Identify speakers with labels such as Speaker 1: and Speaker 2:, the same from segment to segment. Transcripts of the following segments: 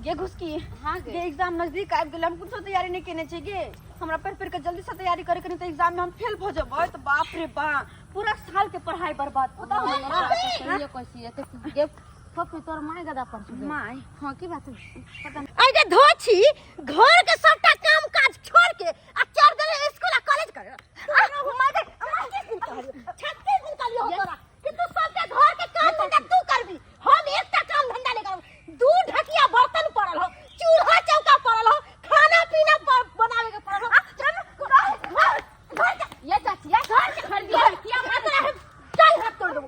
Speaker 1: गे घुसकी
Speaker 2: हाँ गे।
Speaker 1: गे एग्जाम नजदीक आबि गेल, हम कुछ तैयारी नहीं केने छी गे। हमरा पढ़ पढ़ के जल्दी से तैयारी करे के, तो एग्जाम में हम फेल हो जबै तो बाप रे बाप पूरा साल के पढ़ाई बर्बाद। पता हो ना
Speaker 2: ये कैसी है तो गे फप में तोर माय गदा पर छुबे।
Speaker 1: माय
Speaker 2: हां की बात है
Speaker 1: पता
Speaker 3: आई के धोछी घर के सबटा काम काज छोड़ के आ चार दिन स्कूल आ कॉलेज कर आ घुमा दे। हम 36 दिन कहलियो 36 दिन कहलियो तोरा कि तू सबके घर के काम धंधा तू करबी, हम एकटा काम धंधा नहीं करब। दू ढकिया बर्तन पड़ल हो, चूल्हा चौका पड़ल हो, खाना पीना बनावे के पड़ल हो।
Speaker 2: ये चाची या घर के खरीदिया
Speaker 3: किया मात्र है टांग हाथ तोड़ दो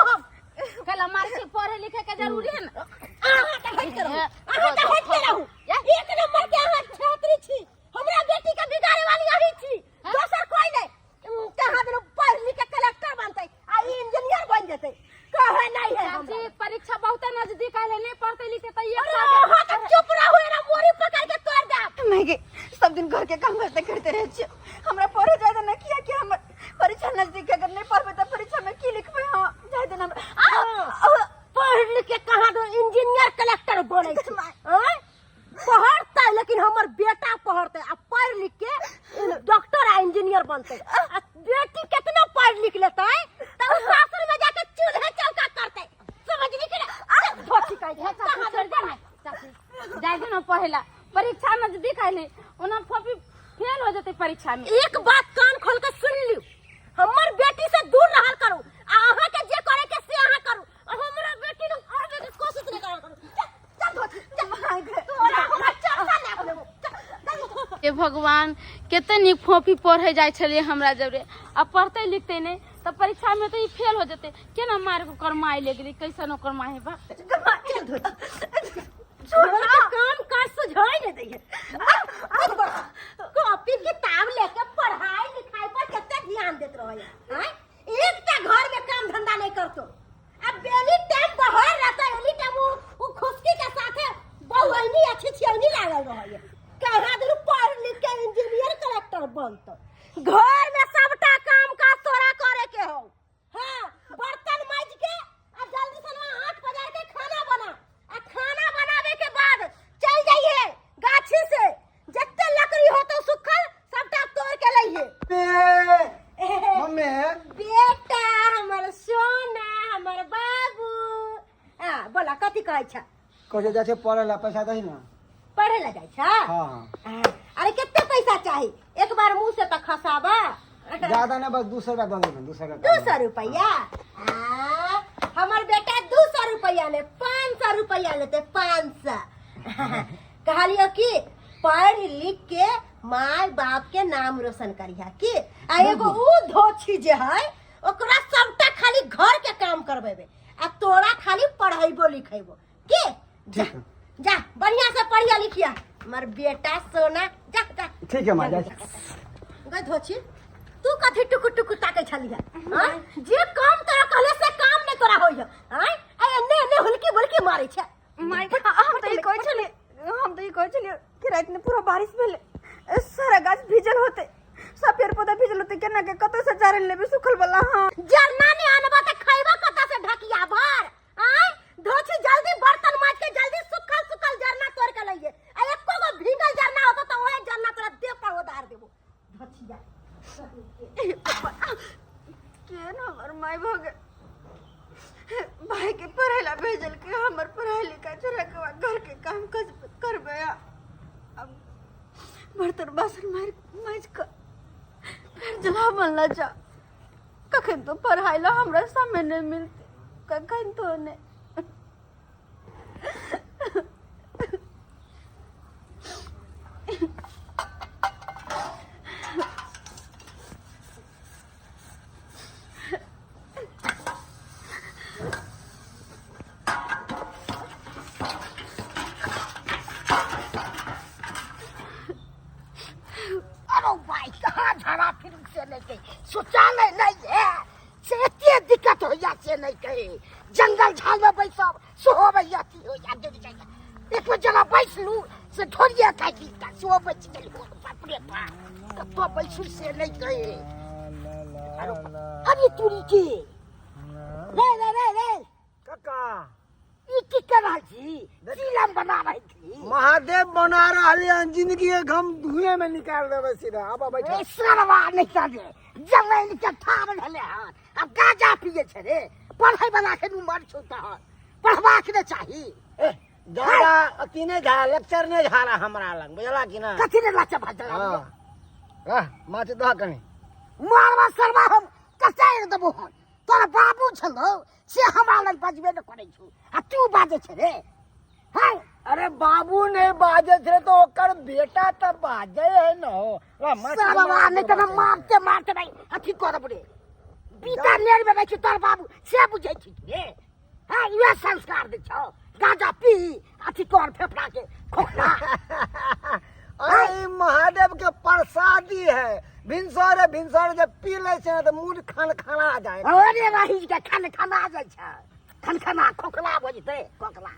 Speaker 3: हम
Speaker 2: कल हमारे से पढ़े लिखे के जरूरी है ना।
Speaker 3: आहा त हट करो, आहा त हट के रहू। एक नंबर के आहा छात्री छी, हमरा बेटी के बिगाड़े वाली आही छी, दोसर कोई नहीं। कहां दिन पढ़ लिख के कलेक्टर बनतै आ इंजीनियर बन जेतै, कहे नहीं है हम।
Speaker 2: चाची परीक्षा बहुत नजदीक आले, नहीं पढ़ते लिखते त ये
Speaker 3: आहा त चुप रहू, ना मोरी पकड़ के तोड़ दे।
Speaker 1: नहीं गे, सब दिन घर के काम करते रहे छी। हमरा पढ़े जाए ना किया कि हम परीक्षा नजदीक, अगर नहीं पढ़बे तो परीक्षा में की लिखबे। हां जाए देना
Speaker 3: पढ़ लिख के कहां दो इंजीनियर कलेक्टर बनै छी। पढ़तै लेकिन हमर बेटा पढ़तै आ पढ़ लिख के डॉक्टर आ इंजीनियर बनतै। आ बेटी कितना पढ़ लिख लेतै त उ सासुर में जाके चूल्हे चौका करतै, समझली कि ना। धोती कह दे कहां दे ना
Speaker 2: चाची जाए दिन पढ़ेला, परीक्षा नजदीक आले ओना फपी फेल हो जते परीक्षा में।
Speaker 3: एक बात कान खोल के सुन लियो, हमर बेटी से दूर रहल करू आ अहाँ के जे करे के से अहाँ करू, और हमरा बेटी न पढ़े के कोशिश नहीं करल करू। चल धोती चल तोरा हमरा चर्चा ना लेबो।
Speaker 2: हे भगवान केते निक फोफी पढ़े जाय छले हमरा जबरे, अब पढ़ते लिखते नहीं तो परीक्षा में तो ई फेल हो जते। केना मार को करमाई ले गेली, कैसन ओकर माहे बा।
Speaker 3: चल धोती छोड़ा काम काज सुझाई नहीं दै है। कॉपी किताब लेके पढ़ाई लिखाई पर कितना ध्यान देत रहो है। एकटा घर में काम धंधा नहीं करतो। अब बेली टाइम बहर रहता है, एनी टाइम वो खुशकी के साथे बहुनी अच्छी छियनी लागल रहो है। कहा दिन पढ़ लिख के इंजीनियर कलेक्टर बनतो। घर में सबटा काम का तोरा करे के हो। हां बर्तन मांज के आ जल्दी से 8 बजे के खाना बना, आ खाना बनावे के बाद चल जाइए गाछी से जत्ते लकड़ी हो तो सुखल सबटा तोड़ के लइए।
Speaker 4: मम्मी
Speaker 3: बेटा हमर सोना हमर बाबू। बोला कथी कहै छ?
Speaker 4: कहे जाए पढ़े ला पैसा दही ना।
Speaker 3: पढ़े ला जाय छ?
Speaker 4: हाँ
Speaker 3: अरे कितने पैसा चाहिए? एक बार मुंह से तो खसाबा।
Speaker 4: ज्यादा नहीं, बस 200 रुपया दे दो।
Speaker 3: 200 रुपया? हमर बेटा 200 रुपया ले 500 रुपया लेते 500। कहलियो कि पढ़ लिख के माय बाप के नाम रोशन करिया की। आ एगो उ धोछी जे है ओकरा सबटा खाली घर के काम करबेबे आ तोरा खाली पढ़ाइबो लिखेबो की। जा जा बढ़िया से पढ़िया लिखिया हमर बेटा सोना। जा जा
Speaker 4: ठीक है मां जा।
Speaker 3: गई धोछी तू कथी टुकु टुकु ताके छलिया? हां जे काम तोरा कहले से काम नहीं तोरा होइय। हां ए ने ने हुलकी बुलकी मारै छ।
Speaker 1: माय हम तो ये कह चलिए कि रात में पूरा बारिश भेले, सारा गाछ भीजल होते, सब पेड़ पौधा भीजल होते, केना के कत से चारन लेबे सुखल वाला। हां
Speaker 3: जरना ने आनबा त खइबा कत से ढकिया भर। हां धोछी जल्दी बर्तन मांज के जल्दी सुखल सुखल जरना तोड़ के लइए। आ एको गो भीगल जरना होतो त ओए जरना तोरा देह पर उतार देबो। धोछिया
Speaker 1: केन हमर माय भगे भाई के पढ़े ला भेजल के हमर पढ़ाई लिखाई छोड़ा के घर के काम करबे। अब बर्तन बासन मांज कर फिर जला बनला जा। कखन तो पढ़ाई ला हमरा समय नहीं मिलते, कखन तो ने।
Speaker 3: शौचालय नहीं है से एते दिक्कत हो जा से नहीं कहे। जंगल झाल में बैसब सोहो बैठी हो जा गिर जाए। एक जगह बैठ लू से ढोरिया खाई गिरता सोहो बैठ गेल हो। बाप रे बाप तो बैठू से नहीं कहे। अरे तुरी के रे रे रे रे
Speaker 4: काका
Speaker 3: ई की कर रही थी? फिल्म बना रही थी।
Speaker 4: महादेव बना रहा जिंदगी के गम धुएं में निकाल देवे सीधा। अब बैठा
Speaker 3: सरवा नहीं करे जमीन के ठाड़ ढले हां। अब गाजा पिए छे रे, पढ़ाई बना के नु मर छूता है, पढ़वा के चाही।
Speaker 4: ज्यादा अतीने झा लेक्चर ने झाला हमरा लग बुझला कि ना।
Speaker 3: कथी ने लाचा भाजला
Speaker 4: हां माते दह कनी
Speaker 3: मारवा सरवा हम कसाई देबो हम। तोरा बाबू छलो से हमरा लग बजबे न करे छु, आ तू बाजे छे रे। हां
Speaker 4: अरे बाबू ने बाजे थे तो ओकर बेटा त बाजे है न हो।
Speaker 3: सरवा नहीं तो मारते मारते नहीं अथी करब रे। बीता नेर में बैठ तोर बाबू से बुझै छी रे। हां ये संस्कार दे छौ, गाजा पी अथी कर फेफड़ा के खोखला।
Speaker 4: अरे महादेव के प्रसादी है। भिनसर जब पी ले छे तो मूड खाना आ जाए।
Speaker 3: अरे रही के खाना आ जाय छ, खाना खोखला हो जते खोखला।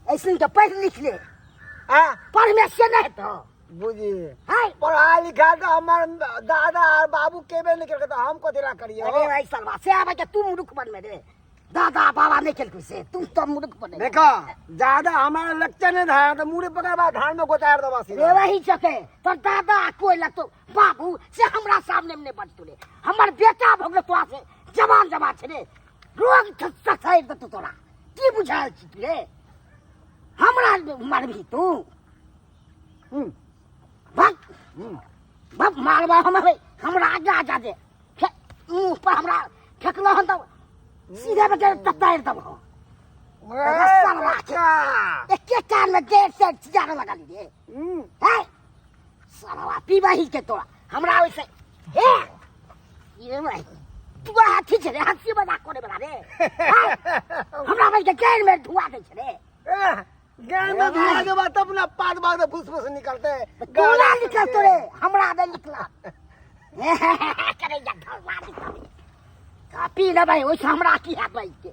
Speaker 3: ऐसे तो पढ़ लिख ले। पढ़ में से नहीं तो
Speaker 4: बुझी
Speaker 3: हाय
Speaker 4: पढ़ा लिखा तो हमार दादा और बाबू केबे नहीं करके तो हम को दिला करिए।
Speaker 3: अरे भाई सरवा से आवे के तू मूर्ख बन में रे। दादा बाबा नहीं खेल से तुम तो मूर्ख बने।
Speaker 4: देखो ज्यादा हमारा लेक्चर नहीं था तो मुड़ी पकड़ बा धान में गोतार दबा
Speaker 3: रे वही चके तो दादा कोई लग तो बाबू से हमरा सामने में बच तुले। हमर बेटा भगले तो से जवान छे रे। रोग ससाई दे तोरा की बुझाल छी रे। हमरा मारबी तू भग मारबा हमरा आजा दे मुंह पर हमरा फेकलो हन तो सीधे बजे ततार दबो। एक कान में 1.5 से ज्यादा लगा ली रे। है सरवा पीबाही के तोरा हमरा वैसे हे ये भाई तू हाथी छे रे, हाथी बना करे बना रे। हमरा भाई के कान में धुआ दे छे रे।
Speaker 4: गाय में धुआ के बाद अपना पाद बाग फुसफुस निकलते।
Speaker 3: गाला निकल तो रे हमरा दे निकला। करे जा धरवा निकल पी ना भाई वैसे हमरा की हाथ भाई के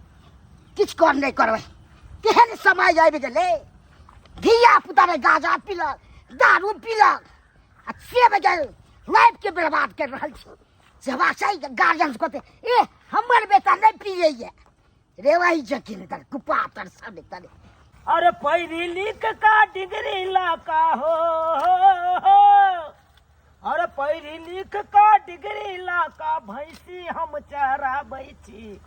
Speaker 3: किछ कर नहीं करबे। केहन समय आबि गेले धिया पुता रे गाजा पीलक, दारू पीलक, आ से बजे लाइफ के बर्बाद कर रहल छी। जवा सही गार्जियन को ए हमर बेटा नहीं पिए ये रे। वही जकिन तर कुपा तर सब निकल।
Speaker 5: अरे पैरी लिख का डिग्री लाका हो। अरे पैरी लिख का डिग्री लाका भैंसी हम चराबै छी।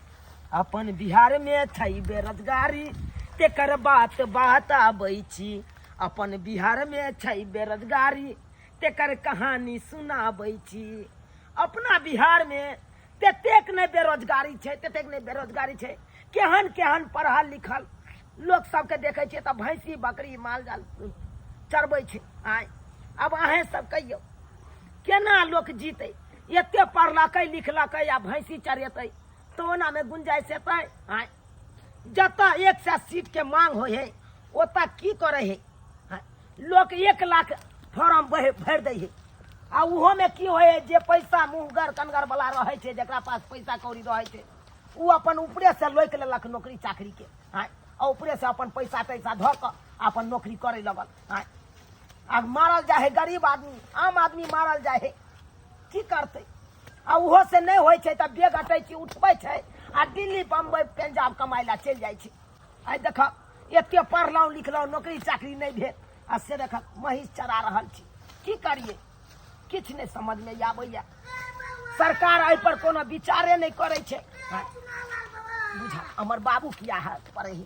Speaker 5: अपन बिहार में छै बेरोजगारी तेकर बात आबै छी। अपन बिहार में छै बेरोजगारी तेकर कहानी सुनाबै छी। अपना बिहार में तेतेक नहीं बेरोजगारी छै, तेतेक नहीं बेरोजगारी छै। केहन केहन पढ़ल लिखल लोग सबके देखे छियै तऽ भैंसी बकरी माल जाल चरबै छै। आय अब अहें सब कहियो केना लोक जीते? एते पढ़लकै लिखलकै या भैंसी चरेतै तो ओना में गुंजाइश हेतै? आय जतऽ 100 सीट के मांग होइ है ओतऽ की करे है? लोग 1 लाख फॉर्म भर दै है आ उहो में की होय है? जे पैसा मुँहगर कनगर वाला रहे छै, जेकरा पास पैसा कौड़ी रहे छै, उ अपन ऊपरे से लोक लेलक नौकरी चाकरी के। आय ऊपरे से अपन पैसा तैसा धऽ कऽ अपन नौकरी करे लगल। आय अब मारल जाए है गरीब आदमी, आम आदमी मारल जाए है, की करते? आ उहो से नहीं होय छै तऽ बेग अटैची उठबै छै आ दिल्ली बम्बई पंजाब कमाइ ला चलि जाइ छै। आइ देख एते पढ़लहुँ लिखलहुँ नौकरी चाकरी नहीं भेल आ से देख महीष चरा रहल छी। की करिए? किछ नहीं समझ में आबैया। सरकार एहि पर कोनो विचारे नहीं करे छै। बुझा हमर बाबू किया है पढ़े ही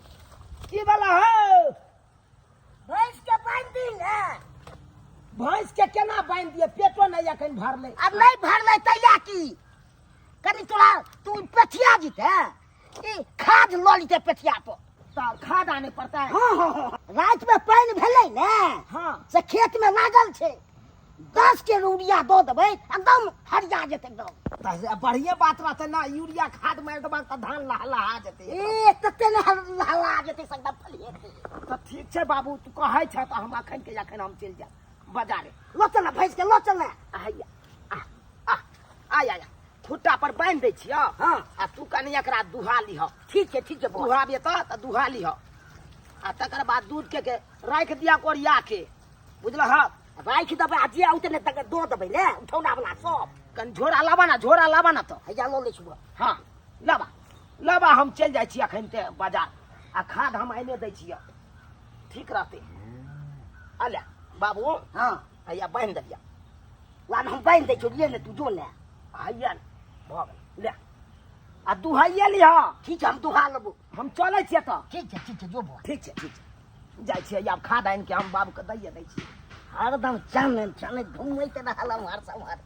Speaker 5: की वाला है?
Speaker 3: भैंस के बांध दी ना।
Speaker 5: भैंस के केना बांध दिए? पेटो नहीं अखन भरले।
Speaker 3: अब नहीं भरले तैया की कनी तोरा तू पेठिया जीते ई खाद ल लीते पेठिया पर
Speaker 5: तो खाद आने पड़ता है।
Speaker 3: हाँ। रात में पानी भेले ने
Speaker 5: हाँ
Speaker 3: से खेत में लागल छे 10 के यूरिया दो देबै एकदम हरिया जेते एकदम।
Speaker 5: बढ़िया बात रहते ना, यूरिया खाद मार देबा त धान लहलहा जेते।
Speaker 3: ए तते ने हल्ला जेते एकदम फलिए
Speaker 5: तो ठीक छै बाबू, तू कहै छ त हम अखन के जखन हम चल जा बाजारे।
Speaker 3: लो चल भैंस के लो चल।
Speaker 5: आया आया खुट्टा पर बांध दै छियो।
Speaker 3: हाँ
Speaker 5: आ तू कनी एकरा दुहा लिह।
Speaker 3: ठीक है
Speaker 5: दुहाबे त दुहा लिह आ तकर बाद दूध के राख दिया कोरिया के, बुझलह?
Speaker 3: राख देबै आ जे आउते ने तक दो देबै ले उठौना वाला सब।
Speaker 5: कन झोरा लाबा ना तो।
Speaker 3: हैया लो ले छुआ।
Speaker 5: हाँ लाबा हम चल जाइ छी अखन ते बाजार। आ खाद हम आइने दै छियै ठीक रहते अले बाबू
Speaker 3: हाँ
Speaker 5: हैया बांधि देलिया
Speaker 3: लान हम बांध दै छौ लिए ले तू जो ले
Speaker 5: हैया भऽ गेल ले आ दुहाइए लिह
Speaker 3: ठीक है हम दुहा लेबो
Speaker 5: हम चलै छियै तऽ
Speaker 3: ठीक है जो बोल
Speaker 5: ठीक छै जाइ छियै आब खाद आनि के हम बाबूके दैए दै छियै
Speaker 3: हरदम चल चल घूमैत रहल हमार समार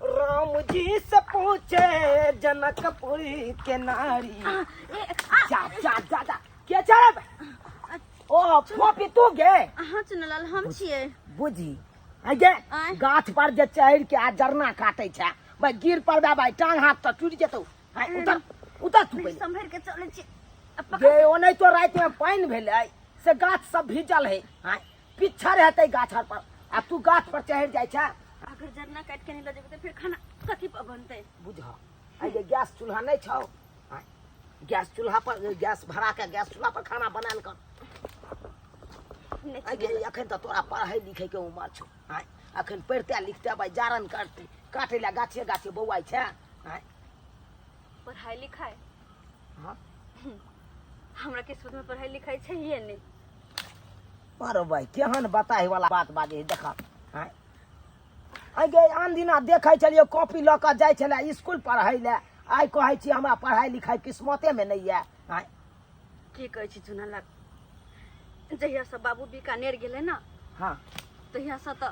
Speaker 5: राम जी से पूछे जनकपुर के नारी जा जा जा जा के चढ़ब ओ फोपी तू गे
Speaker 1: हाँ चुनलाल हम छियै
Speaker 5: बुझी गे
Speaker 1: आँय?
Speaker 5: गाछ पर जे चढ़ के आ जरना काटे छै भाई गिर पड़बे भाई टांग हाथ तो टूट जेतौ उतर उतर तू पहिले
Speaker 1: संभर के चले छियै
Speaker 5: गे ओने तो रात में पानी भेलै से गाछ सब भीजल है पिछड़ हेतै गाछ आर पर आ तू गाछ पर चढ़ जाइ छै
Speaker 1: अगर जरना काट के नहीं ले जेबै तो फिर खाना कथी पर बनतै
Speaker 5: बुझ आगे गैस चूल्हा नहीं छौ गैस चूल्हा पर गैस भरा के गैस चूल्हा पर खाना बनाल कर
Speaker 1: नहीं
Speaker 5: आगे अखन तो तोरा पढ़ाई लिखे के उम्र छौ अखन पढ़ते लिखते भाई जारन करते काटे ला गाछे गाछे बौआई छै
Speaker 1: पढ़ाई लिखाई
Speaker 5: हाँ
Speaker 1: हमरा किस्मत में पढ़ाई लिखाई चाहिए नहीं
Speaker 5: अरे भाई केहन बताए वाला बात बाजे है देखा आगे आन दिना देखे चलिए कॉपी लऽ कऽ जाइ छलै स्कूल पढ़ै ले आइ कहै छी हमरा पढ़ाई लिखाई किस्मते में नहीं है
Speaker 1: की कहै छी चुनलाल जहिया से बाबू बीकानेर गेले ना
Speaker 5: हाँ
Speaker 1: तहिया से तो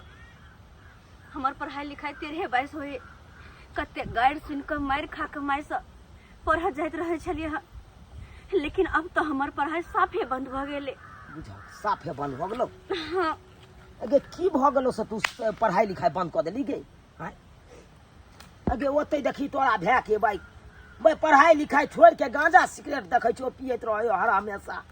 Speaker 1: हमार पढ़ाई लिखाई 13-22 होए कते गाइड सुन के मार खा के माय से पढ़ जाइत रहे छलिए हँ लेकिन अब तो हमार पढ़ाई साफे बंद भ गेले
Speaker 5: बुझ साफे बंद हो गेलो
Speaker 1: हाँ
Speaker 5: अगे की भ गेलो से तू पढ़ाई लिखाई बंद कर देली गे अगे ओते देखी तोरा भै के भाई भाई पढ़ाई लिखाई छोड़ के गांजा सिगरेट देखै छो पियत रहो हर हमेशा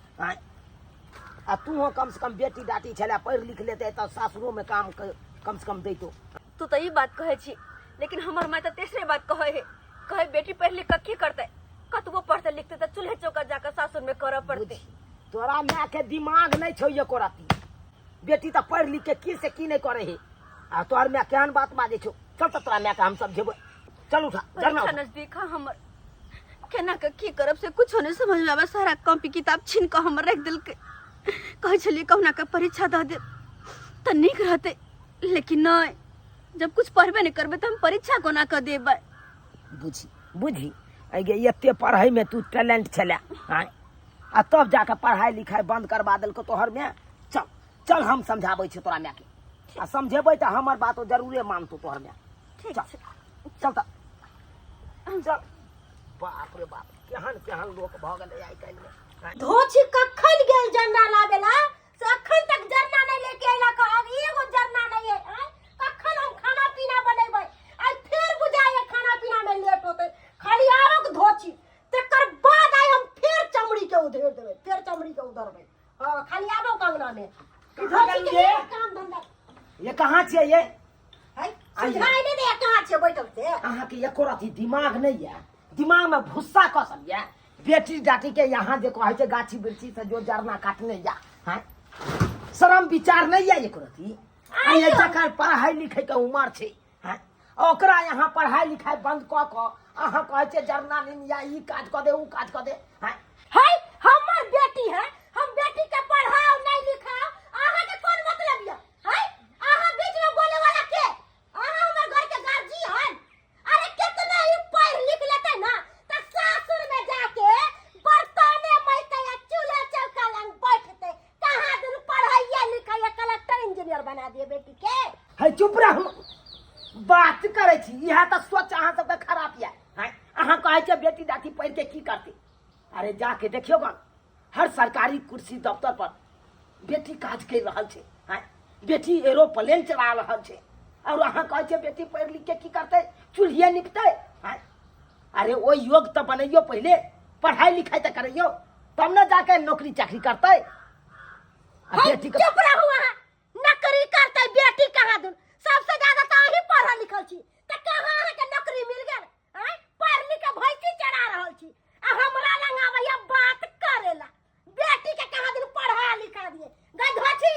Speaker 5: आ तू हो कम से कम बेटी डाटी छले पढ़ लिख लेते तो सासुरो में काम कम से कम दैतो
Speaker 1: तू तो ई बात कहे छी लेकिन हमार माय तो तीसरे बात कहे बेटी पढ़ लिख के की करते कतबो पढ़ते लिखते तो चूल्हे चौका जाकर सासुर में करऽ पड़ते
Speaker 5: तोरा माय के दिमाग नहीं छौ एको राती बेटी तो पढ़ लिख के की से की नहीं करे है आ तोहर माय केहन बात बाजे छौ चल तो तोरा माय के हम सब जेबै चल उठा जरना
Speaker 1: परीक्षा नजदीक है हमर केना के की करब से कुछ नहीं समझ में आवे सारा कॉपी किताब छीन के हमर रख देल के कहे छलिए कहुना के परीक्षा द दे त नीक रहते लेकिन नहीं जब कुछ पढ़बे नहीं करबे तो हम परीक्षा कोना के देबै
Speaker 5: बुझी बुझी अगे एते पढ़ाई में तू टैलेंट छले आ तब जाके पढ़ाई लिखाई बंद करवा देलको तोहर में चल चल हम समझाबै छी तोरा माय के आ समझेबै तो हमर बात जरूरे मानतो तोहर में
Speaker 1: ठीक
Speaker 5: चल
Speaker 1: छै
Speaker 5: चल त चल बाप रे बाप केहन केहन लोक भ गेलै आइ काल्हि में
Speaker 3: धोची कखन गेल जरना लावेला से अखन तक जरना नहीं लेके अइला का एगो जरना नहीं है कखन हम खाना पीना बनेबै आई फिर बुझाए खाना पीना में लेट होते खाली आरोग धोची तकर बाद आई हम फिर चमड़ी के उधेर देबै फिर चमड़ी के उधरबै हां खाली आबो कंगना में धोची के
Speaker 5: ये?
Speaker 3: काम धंधा
Speaker 5: ये कहाँ छियै ये
Speaker 3: है सुझाई नहीं दे कहां छे बैठल से
Speaker 5: अहाँ के एको रति दिमाग नहीं है दिमाग में भुस्सा कसल है बेटी डाटी के यहाँ जो कहे छै गाछी वृक्षी से जो जरना काटने जा हैं शरम विचार नहीं है एको रति आइए जकर पढ़ाई लिखे के उम्र छै हैं ओकरा यहाँ पढ़ाई लिखाई बंद क के अहाँ कहे छै जरना नहीं या ई काज क दे ऊ काज क दे हैं
Speaker 3: है हमर बेटी है हम बेटी के पढ़ाओ नहीं लिखाओ आहा के कोन मतलब ये है आहा बीच में बोले वाला के आहा हमर घर के गार्जी है अरे कितना ही पढ़ लिख लेते ना त सासुर में जाके बर्तने मैते या चूल्हा चौका लंग बैठते कहां दिन पढ़ाइया लिखाइया कलेक्टर इंजीनियर बना दिए बेटी के
Speaker 5: है चुप रह बात करे छी यह तो सोच अहाँ सबके खराब है अहाँ कहे छै बेटी डाटी पढ़ के की करते अरे जाके देखियो गन हर सरकारी कुर्सी दफ्तर पर बेटी काज कर रहल छै बेटी एरोप्लेन चला रहल छै और अहाँ कहे छै बेटी पढ़ लिख के की करते चूल्हिए निपटे अरे ओ योग तो बनैयो पहले पढ़ाई लिखाई तो करियो तब न जाके नौकरी चाकरी करते बेटी के
Speaker 3: चुप रहो वहां नौकरी करते बेटी कहां दिन सबसे ज्यादा तो ही पढ़ल लिखल छी त कहां है के नौकरी मिल गेल हैं पढ़ लिख के भैंसी चढ़ा रहल छी आ हमरा लंग आबैया बात करेला बेटी के कहां दिन पढ़ा लिखा दिए गधोची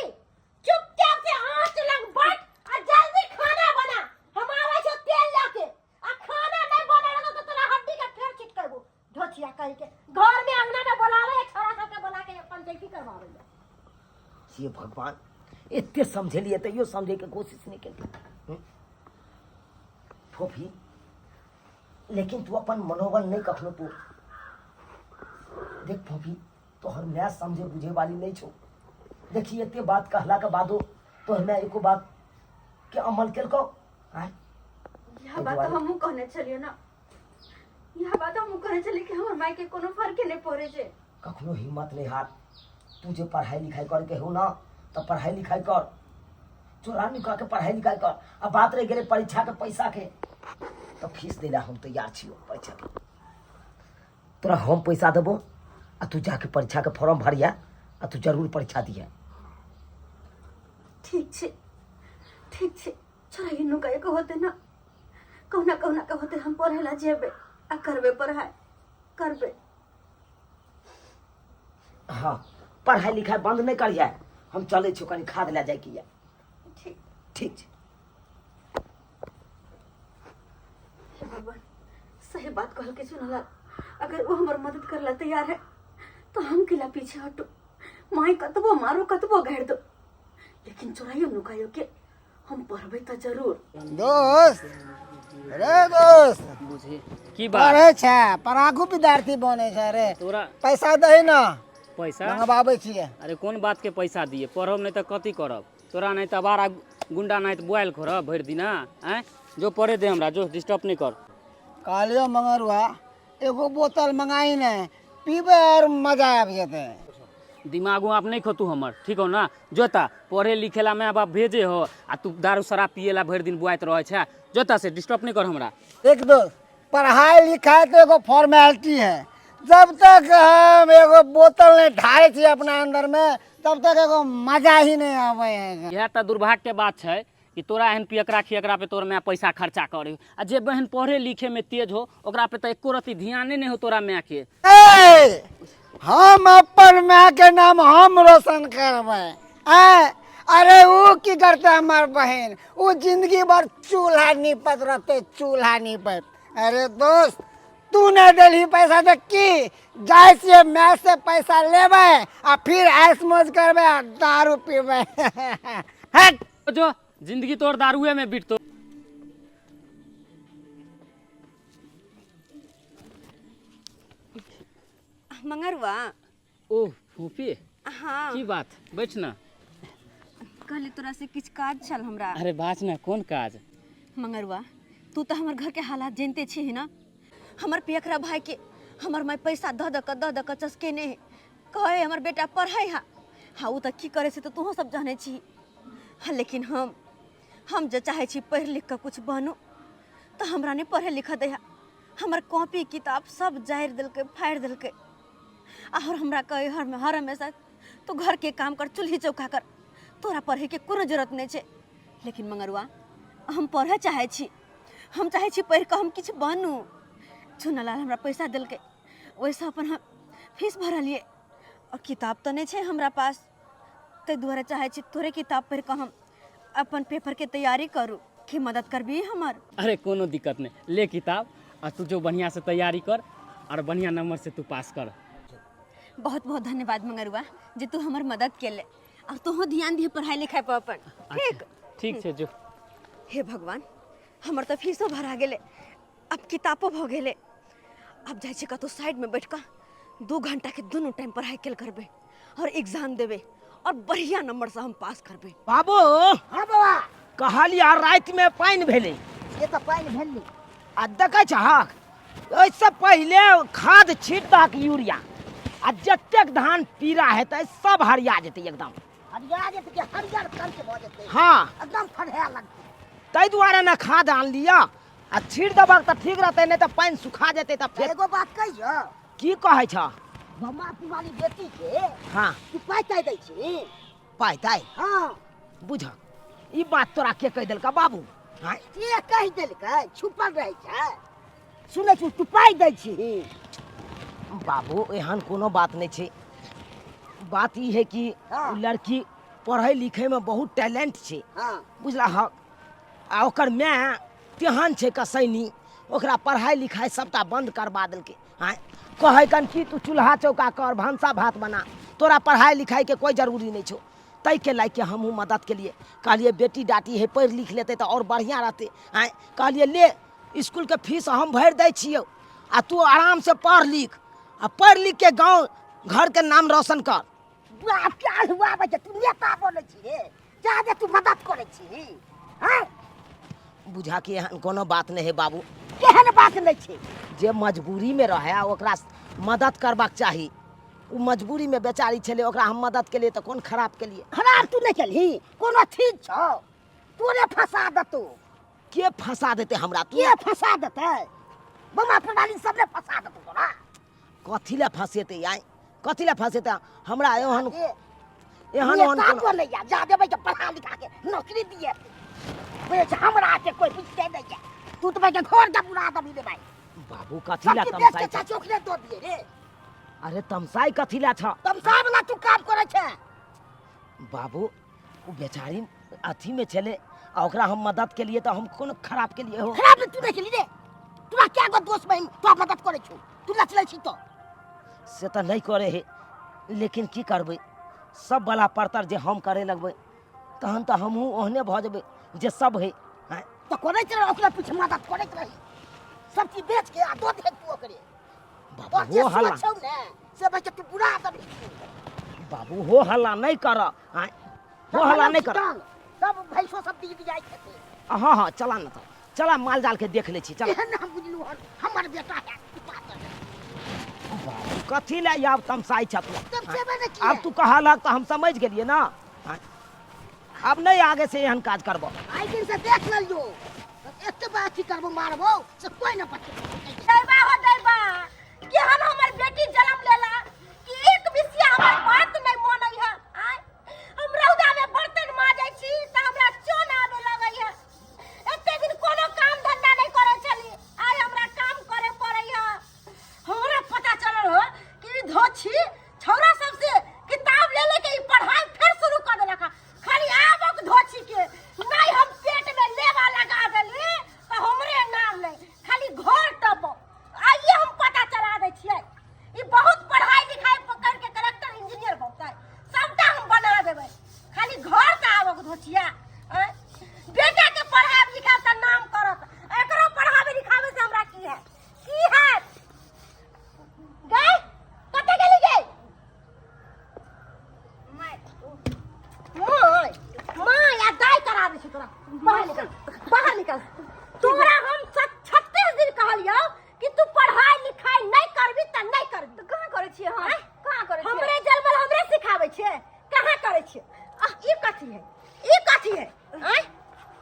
Speaker 3: चुपचाप से आंच लग बैठ आ जल्दी खाना बना हम आवे छो तेल लाके आ खाना नहीं बचिया कह के घर में अंगना में बोलावे छोरा सबके बोला के अपन जैसी करवावे
Speaker 5: ये भगवान इतने समझलिए तो यो समझे के कोशिश नहीं करी फोफी लेकिन तू अपन मनोबल नहीं कखनो तू देख फोफी तो हर मैं समझे बुझे वाली नहीं छो देखिए इतने बात कहला के बादो तो हमें एको बात के अमल केल को
Speaker 1: यह बात हमहू कहने चलिए ना यह बात हमहू कहने चलिए कि हमर माई के कोनो फर्क नहीं पड़े जे
Speaker 5: कखनो हिम्मत नहीं हार तू जे पढ़ाई लिखाई करके हो ना तो पढ़ाई लिखाई कर चोरा निकाल के पढ़ाई लिखाई कर अब बात रह गए परीक्षा के पैसा के तो फीस देला हम तैयार छियो परीक्षा के तोरा हम पैसा देबो आ तू जाके परीक्षा के फॉर्म भरिया आ तू जरूर परीक्षा दिया
Speaker 1: ठीक छे छोरा इन्नु कहे को होते ना कहना के होते हम पढ़ेला जेबे आ करबे पढ़ाई करबे
Speaker 5: हाँ पढ़ाई लिखाई बंद नहीं करिया हम चले छो कनी खाद ले जाए किया
Speaker 1: ठीक
Speaker 5: ठीक छै
Speaker 1: हे भगवान सही बात कहल के सुनला अगर वो हमार मदद करला तैयार है तो हम किला पीछे हटो माई कतबो मारो कतबो घेर दो लेकिन चोराइयो नुकायो के हम पढ़बे तो जरूर
Speaker 4: दोस्त रे दोस्त
Speaker 6: बुझे की बात
Speaker 4: पढ़े छे पढ़ाकू विद्यार्थी बने छे रे
Speaker 6: तोरा
Speaker 4: पैसा दही ना
Speaker 6: पैसा
Speaker 4: मंगवाबै छियै
Speaker 6: अरे कोन बात के पैसा दिए पढ़ब नहीं तो कथी करब तोरा नहीं तो बारा गुंडा नहीं तो बुआल करब भर दिना हैं जो पढ़े दे हमरा जो डिस्टर्ब नहीं कर
Speaker 4: कहलियो मंगरुआ एगो बोतल मंगाई ने पीबे और मजा आबि जेतै
Speaker 6: दिमागो आप नहीं खतू हमर ठीक हो ना जोता पढ़े लिखे ला मैं बाप भेजे हो आ तू दारू शराब पिए ला भर दिन बुआत रहे छे जोता से डिस्टर्ब नहीं कर हमरा
Speaker 4: एक दोस्त पढ़ाई लिखाई तो एगो फॉर्मेलिटी है जब तक हम एगो बोतल नहीं ढारे छी अपना अंदर में तब तक एगो मजा ही नहीं आवे है
Speaker 6: यह तो दुर्भाग्य के बात है कि तोरा एहन पियकरा खियकरा पे तोर मैं पैसा खर्चा करे आ जे बहन पढ़े लिखे में तेज हो ओकरा पे तो एको रति ध्यान नहीं हो तोरा मैं के
Speaker 4: ए, हम अपन माँ के नाम हम रोशन करबै अरे वो की करते हमार बहन वो जिंदगी भर चूल्हा नीपत रहते चूल्हा नीपत अरे दोस्त तू ने दिली पैसा तो की जाए से मैं से पैसा लेबै आ फिर ऐश मौज करबै आ दारू पीबै हट
Speaker 6: जो जिंदगी तोर दारुए में बीत तो
Speaker 1: मंगरुआ
Speaker 6: ओह फूफी
Speaker 1: हाँ
Speaker 6: की बात बैठ ना
Speaker 1: कहले तोरा से किछ काज छल हमरा
Speaker 6: अरे बात ना कौन काज
Speaker 1: मंगरुआ तू तो हमर घर के हालात जानते छी ना हमर पियकरा भाई के हमर माई पैसा द द चसके ने कहे हमर बेटा पढ़ाई हाँ वो तो की करे से तो तू सब जाने छी हाँ लेकिन हम जो चाहे छी पढ़ लिख कर कुछ बनू तो हमरा ने पढ़े लिख दे हमर कॉपी किताब सब जाहिर दिल के फाड़ दिल के और हमरा कहे हर हमेशा तू घर के काम कर चूल्ही चौका कर तोरा पढ़े के कोनो जरूरत नहीं छे लेकिन मंगरुआ हम पढ़े चाहे छी हम चाहे छी पढ़ के हम किछ बनू चुनालाल हमरा पैसा दिल के वैसे अपन हम फीस भरलिए और किताब तो नहीं छे हमरा पास ते दुआरे चाहे छी तोरे किताब पढ़ के हम अपन पेपर के तैयारी करूँ कि मदद करबी हमर
Speaker 6: अरे कोनो दिक्कत नहीं ले किताब और तू जो बढ़िया से तैयारी कर और बढ़िया नंबर से तू पास कर
Speaker 1: बहुत बहुत धन्यवाद मंगरुआ जे तू हमर मदद के ले और तू ध्यान दिए पढ़ाई लिखाई पर अपन ठीक
Speaker 6: ठीक है जो
Speaker 1: हे भगवान हमर तो फीसो भरा गेले अब किताबो भ गेले अब जाए कतौ साइड में बैठ कर 2 घंटा के दोनों टाइम पढ़ाई केल करबे और एग्जाम देबे और बढ़िया नंबर से हम पास करबे
Speaker 5: बाबू
Speaker 4: हाँ बाबा
Speaker 5: कहलिया रात में पानी भेले
Speaker 4: ये तो पानी भेली
Speaker 5: आ देखे छहक ओइसे पहले खाद छीट दहक यूरिया आ जतेक धान पीरा हेतै सब हरिया जेतै एकदम
Speaker 4: हरिया जेतै कि हरियर कर के भ जेतै
Speaker 5: हाँ
Speaker 4: एकदम फड़हे लगतै
Speaker 5: ताहि दुआरे ने खाद आन लिया आ छीट देबक तऽ ठीक रहतै नहीं तऽ पानि सुखा जेतै तऽ फेर
Speaker 4: एगो बात कहियो
Speaker 5: की कहै छ
Speaker 4: बम्मा वाली बेटी के
Speaker 5: हाँ
Speaker 4: तू पाइ दै छी
Speaker 5: पाइ ताइ
Speaker 4: हाँ
Speaker 5: बुझ ई बात तोरा के कहि देलका बाबू हाँ
Speaker 4: के कहि देलकै छुपल रहै छै सुनै छी तू पाइ दै छी
Speaker 5: बाबू एहन कोनो बात नहीं छै बात ई है कि
Speaker 4: हाँ।
Speaker 5: लड़की पढ़ै लिखै में बहुत टैलेंट छै
Speaker 4: हाँ
Speaker 5: बुझला हक आ ओकर माय तेहन छै कसैनी ओकरा पढ़ाई लिखाई सबटा बंद करवा देलकै। हाँ कहे कन कि तू चूल्हा चौका कर, भंसा भात बना, तोरा पढ़ाई लिखाई के कोई जरूरी नहीं छो। तई के लायक के हमहूँ मदद के लिए कहलिए बेटी डाटी है पढ़ लिख लेते तो और बढ़िया रहते। आँ कहलिए ले स्कूल के फीस हम भर दै छियौ आ तू आराम से पढ़ लिख, आ पढ़ लिख के गाँव घर के नाम रोशन कर।
Speaker 3: बुआ क्या हुआ बच्चा, तू नेता बोले छी रे, जादे तू मदद करे छी। हैं
Speaker 5: बुझा के एहन कोनो बात नहीं है बाबू,
Speaker 3: केहन बात नहीं छै।
Speaker 5: जे मजबूरी में रहे ओकरा मदद करबाक चाही। उ मजबूरी में बेचारी छले, ओकरा हम मदद के लिए तो कौन खराब के लिए।
Speaker 3: खराब तू नहीं केलही, कोनो ठीक छौ, तोरे फंसा देतौ।
Speaker 5: के फंसा देते हमरा? तू
Speaker 3: के फंसा देतै? बमा प्रणाली सबने फंसा देतौ तोरा।
Speaker 5: कथी ले फंसेते? आय कथी ले फंसेते? हमरा एहन एहन
Speaker 3: नेता बोले या जा देबै के पढ़ा लिखा के नौकरी दिए बोले छ हमरा के कोई पूछते नहीं है। तू तो भाई के घर का पूरा दबी दे भाई।
Speaker 5: बाबू कथी ले
Speaker 3: सबके
Speaker 5: तमसाई?
Speaker 3: चाचा चोखले दो दिए रे।
Speaker 5: अरे तमसाई कथी ले छ?
Speaker 3: तमसा वाला तू काम करे छै।
Speaker 5: बाबू वो बेचारी अथी में चले आ ओकरा हम मदद के लिए तो हम कौन खराब के लिए हो?
Speaker 3: खराब तू नहीं केली रे, तोरा क्या गो दोस्त बहन तो मदद करे छौ, तू लचले छी तो।
Speaker 5: से तो नहीं करे है, लेकिन की करबे सब बला पड़तर जे हम करे लगबे तहन तो हमहू ओहने भ जेबे जे सब है। हाँ?
Speaker 3: तो करे चल ओकरा पीछे मदद करे रही, सब चीज बेच के आ दो दे तू ओकरे।
Speaker 5: बाबू
Speaker 3: और जे
Speaker 5: हो हल्ला,
Speaker 3: छौ ने से भाई तू पूरा दबी।
Speaker 5: बाबू हो हल्ला नहीं कर। हाँ? हो हल्ला नहीं कर।
Speaker 3: सब भैंसो सब दी जाय छै।
Speaker 5: हाँ हाँ चला न तो, चला माल जाल के देख ले छी। चल
Speaker 3: एहन हम बुझलू हमर बेटा है
Speaker 5: बाबू कथी ले आब तमसाई छ तू?
Speaker 3: तब से मैंने
Speaker 5: अब तू कहा लग तो हम समझ गेलिए ना। हाँ? अब नहीं आगे से एहन काज करबो।
Speaker 3: आई दिन से देख लियो, एते बात की करबो मारबो से कोई न पछे।
Speaker 2: दैबा हो दैबा, केहन हमर बेटी जन्म लेला कि एक बिसिया हमर बात नहीं मानै है। आय हम रौदा में बर्तन माजै छी त हमरा चोन आवे लगै है। एते दिन कोनो काम धंधा नहीं करे छली, आय हमरा काम करे पड़ै है। हमरा पता चलल हो कि धोछी छौरा सबसे किताब ले लेके ई पढ़ाई फिर शुरू कर देलक। खाली आबक धोछी के नहीं हम पेट में लेवा लगा देली त हमरे नाम नहीं, खाली घर टपो। आइए हम पता चला दै छियै, ई बहुत पढ़ाई लिखाई पकड़ के कलेक्टर इंजीनियर बनतै, सबटा हम बना देबै। खाली घर त आबक धोछिया। बेटा के पढ़ाब लिखाब त नाम करत, एकरो पढ़ावे लिखावे से हमरा की है? की है? गए कते गेली गए?
Speaker 3: मां या दाई करा दे छी तोरा। बाहर निकल, बाहर निकल।
Speaker 2: तोरा हम 36 दिन कहलियो कि तू पढ़ाई लिखाई नहीं करबी त नहीं करबी। तो कहां करे छियै हम? कहां करे छियै? हमरे जलमल हमरे सिखाबै छियै, कहां करे छियै? ई कथी है? ई कथी है? हैं?